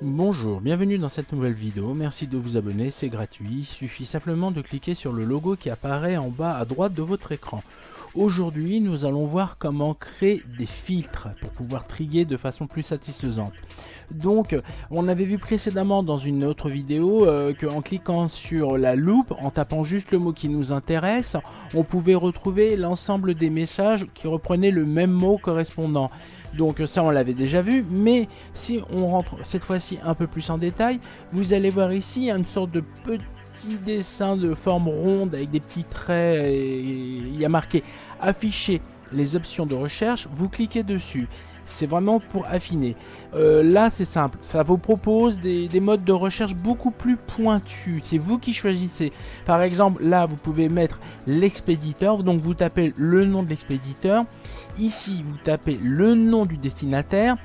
Bonjour, bienvenue dans cette nouvelle vidéo, merci de vous abonner, c'est gratuit, il suffit simplement de cliquer sur le logo qui apparaît en bas à droite de votre écran. Aujourd'hui, nous allons voir comment créer des filtres pour pouvoir triguer de façon plus satisfaisante. Donc, on avait vu précédemment dans une autre vidéo qu'en cliquant sur la loupe, en tapant juste le mot qui nous intéresse, on pouvait retrouver l'ensemble des messages qui reprenaient le même mot correspondant. Donc ça on l'avait déjà vu, mais si on rentre cette fois-ci un peu plus en détail, vous allez voir ici une sorte de petit dessin de forme ronde avec des petits traits, et il y a marqué afficher les options de recherche, vous cliquez dessus. C'est vraiment pour affiner. Là c'est simple, ça vous propose des modes de recherche beaucoup plus pointus, c'est vous qui choisissez. Par exemple là vous pouvez mettre l'expéditeur, donc vous tapez le nom de l'expéditeur. Ici vous tapez le nom du destinataire.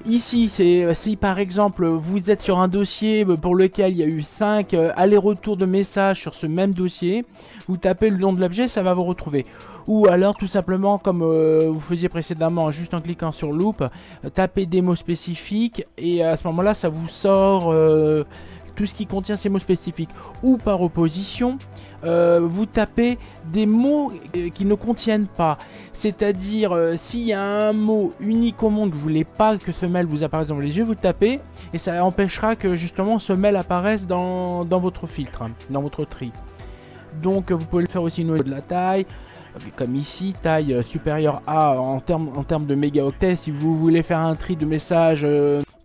Ici c'est si par exemple vous êtes sur un dossier pour lequel il y a eu 5 allers-retours de messages sur ce même dossier, vous tapez le nom de l'objet, ça va vous retrouver. Ou alors tout simplement comme vous faisiez précédemment, juste en cliquant sur loupe, tapez des mots spécifiques et à ce moment là ça vous sort tout ce qui contient ces mots spécifiques. Ou par opposition, vous tapez des mots qui ne contiennent pas, c'est à dire s'il y a un mot unique au monde que vous voulez pas que ce mail vous apparaisse dans les yeux, vous tapez et ça empêchera que justement ce mail apparaisse dans votre filtre, dans votre tri. Donc vous pouvez le faire aussi au niveau de la taille, comme ici, taille supérieure à en termes de mégaoctets. Si vous voulez faire un tri de messages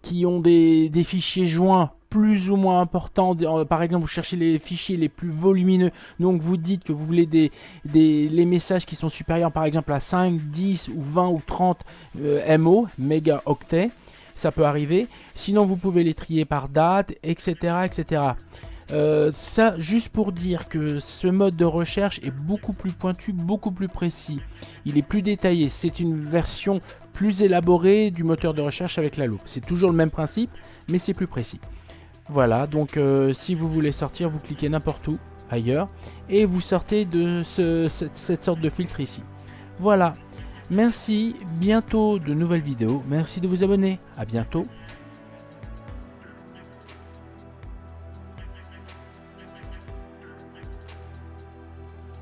qui ont des fichiers joints plus ou moins importants, par exemple vous cherchez les fichiers les plus volumineux, donc vous dites que vous voulez les messages qui sont supérieurs par exemple à 5, 10 ou 20 ou 30 MO, mégaoctets, ça peut arriver. Sinon vous pouvez les trier par date, etc. etc. Ça juste pour dire que ce mode de recherche est beaucoup plus pointu, beaucoup plus précis, il est plus détaillé, c'est une version plus élaborée du moteur de recherche avec la loupe. C'est toujours le même principe mais c'est plus précis. Voilà, donc si vous voulez sortir, vous cliquez n'importe où ailleurs et vous sortez de cette sorte de filtre ici. Voilà, merci, bientôt de nouvelles vidéos, merci de vous abonner, à bientôt.